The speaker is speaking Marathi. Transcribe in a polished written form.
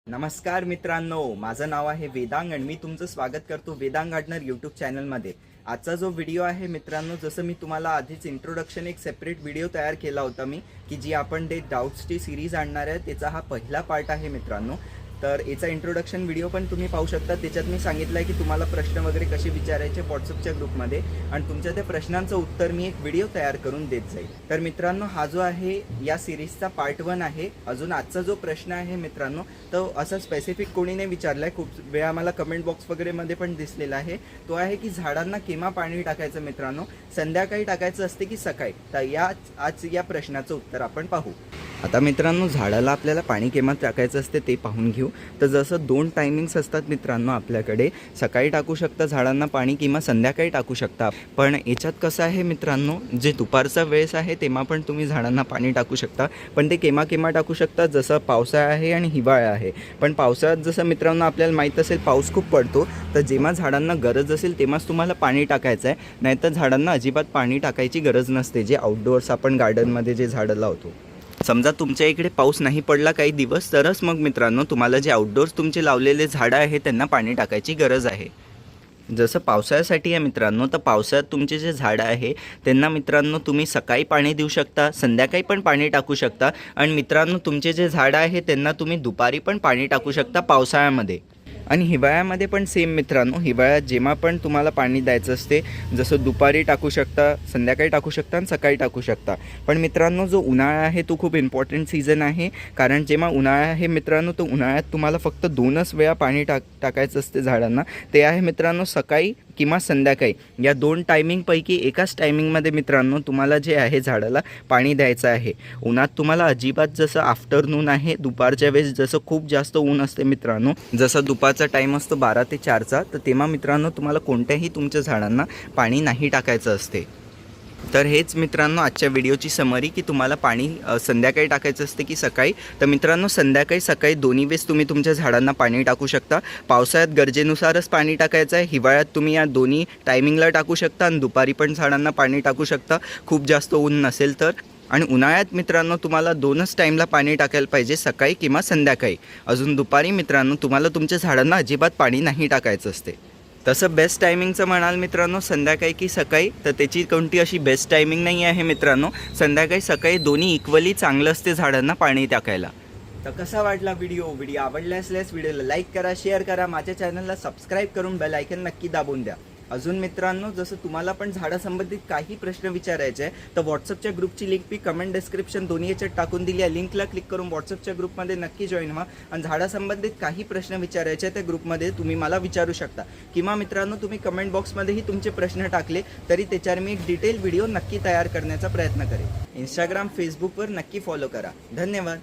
नमस्कार मित्रांनो, माझं नाव आहे वेदांग आणि मी तुमचं स्वागत करतो वेदांग गार्डनर यूट्यूब चॅनलमध्ये। आजचा जो व्हिडिओ आहे मित्रांनो, जसं मी तुम्हाला आधीच इंट्रोडक्शन एक सेपरेट व्हिडिओ तयार केला होता मी की जी आपण डे डाउट्सची सीरीज आणणार आहे, त्याचा हा पहिला पार्ट आहे मित्रांनो। तर याचा इंट्रोडक्शन व्हिडिओ पण तुम्ही पाहू शकता। त्याच्यात मी सांगितलं आहे की तुम्हाला प्रश्न वगैरे कसे विचारायचे व्हॉट्सअपच्या ग्रुपमध्ये आणि तुमच्या त्या प्रश्नांचं उत्तर मी एक व्हिडिओ तयार करून देत जाईल। तर मित्रांनो, हा जो आहे या सिरीजचा पार्ट 1 आहे। अजून आजचा जो प्रश्न आहे मित्रांनो, तो असा स्पेसिफिक कोणीने विचारला आहे, खूप वेळा मला कमेंट बॉक्स वगैरे मध्ये पण दिसलेला आहे। तो आहे की झाडांना केव्हा पाणी टाकायचं मित्रांनो, संध्याकाळी टाकायचं असते की सकाळी? तर आज या प्रश्नाचं उत्तर आपण पाहू। आता मित्रांनो, झाडाला आपल्याला पाणी केव्हा टाकायचं असते ते पाहून घेऊ। तर जसं 2 टायमिंग्स असतात मित्रांनो आपल्याकडे, सकाळी टाकू शकता झाडांना पाणी किंवा संध्याकाळी टाकू शकता। पण याच्यात कसं आहे मित्रांनो, जे दुपारचा वेळेस आहे तेव्हा पण तुम्ही झाडांना पाणी टाकू शकता, पण ते केव्हा टाकू शकता, जसं पावसाळा आहे आणि हिवाळा आहे। पण पावसाळ्यात जसं मित्रांनो आपल्याला माहीत असेल पाऊस खूप पडतो, तर जेव्हा झाडांना गरज असेल तेव्हाच तुम्हाला पाणी टाकायचं आहे, नाहीतर झाडांना अजिबात पाणी टाकायची गरज नसते। जे आउटडोअर्स आपण गार्डनमध्ये जे झाडं लावतो, समजा तुमच्या इकडे पाऊस नाही पडला काही दिवस, तरच मग मित्रांनो तुम्हाला जे आउटडोर्स तुमचे लावलेले झाडं आहे त्यांना पाणी टाकायची गरज आहे। जसं पावसाळ्यासाठी आहे मित्रांनो, तर पावसाळ्यात तुमचे जे झाडं आहे त्यांना मित्रांनो तुम्ही सकाळी पाणी देऊ शकता, संध्याकाळी पण पाणी टाकू शकता। आणि मित्रांनो, तुमचे जे झाडं आहे त्यांना तुम्ही दुपारी पण पाणी टाकू शकता पावसाळ्यामध्ये। आणि हिवाळ्यामध्ये पण सेम मित्रांनो, हिवाळ्यात जेव्हा पण तुम्हाला पाणी द्यायचं असते, जसं दुपारी टाकू शकता, संध्याकाळी टाकू शकता आणि सकाळी टाकू शकता। पण मित्रांनो, जो उन्हाळा आहे तो खूप इम्पॉर्टंट सीझन आहे, कारण जेव्हा उन्हाळा आहे मित्रांनो, तो उन्हाळ्यात तुम्हाला फक्त 2च वेळा पाणी टाकायचं असते झाडांना। ते आहे मित्रांनो सकाळी किंवा संध्याकाळी, या 2 टायमिंगपैकी एकाच टायमिंगमध्ये मित्रांनो तुम्हाला जे आहे झाडाला पाणी द्यायचं आहे। उन्हात तुम्हाला अजिबात, जसं आफ्टरनून आहे दुपारच्या वेळेस जसं खूप जास्त ऊन असते मित्रांनो, जसं दुपारचा टाईम असतो 12 ते 4चा, तर तेव्हा मित्रांनो तुम्हाला कोणत्याही तुमच्या झाडांना पाणी नाही टाकायचं असते। तर हेच मित्रांनो आजच्या व्हिडिओची समरी, की तुम्हाला पाणी संध्याकाळी टाकायचं असते की सकाळी। तर मित्रांनो, संध्याकाळी सकाळी दोन्ही वेळेस तुम्ही तुमच्या झाडांना पाणी टाकू शकता। पावसाळ्यात गरजेनुसारच पाणी टाकायचं आहे, हिवाळ्यात तुम्ही या दोन्ही टायमिंगला टाकू शकता आणि दुपारी पण झाडांना पाणी टाकू शकता, खूप जास्त ऊन नसेल तर। आणि उन्हाळ्यात मित्रांनो तुम्हाला 2च टाईमला पाणी टाकायला पाहिजे, सकाळी किंवा संध्याकाळी। अजून दुपारी मित्रांनो तुम्हाला तुमच्या झाडांना अजिबात पाणी नाही टाकायचं असते। तसं बेस्ट टायमिंगचं म्हणाल मित्रांनो संध्याकाळी की सकाळी, तर त्याची कोणती अशी बेस्ट टायमिंग नाही आहे मित्रांनो। संध्याकाळी सकाळी दोन्ही इक्वली चांगलं असते झाडांना पाणी टाकायला। तर कसा वाटला व्हिडिओ आवडला असल्यास व्हिडिओला लाईक करा, शेअर करा, माझ्या चॅनलला सबस्क्राईब करून बेल आयकन नक्की दाबून द्या। अजून मित्रांनो, जसं तुम्हाला पण झाडासंबंधित काही प्रश्न विचारायचे आहे, तर व्हॉट्सअपच्या ग्रुपची लिंक मी कमेंट डिस्क्रिप्शन दोन्ही याच्यात टाकून दिली आहे। लिंकला क्लिक करून व्हॉट्सअपच्या ग्रुपमध्ये नक्की जॉईन व्हा आणि झाडासंबंधित काही प्रश्न विचारायचे त्या ग्रुपमध्ये तुम्ही मला विचारू शकता, किंवा मित्रांनो तुम्ही कमेंट बॉक्समध्येही तुमचे प्रश्न टाकले तरी त्याच्यावर मी एक डिटेल व्हिडिओ नक्की तयार करण्याचा प्रयत्न करेन। इंस्टाग्राम फेसबुकवर नक्की फॉलो करा। धन्यवाद।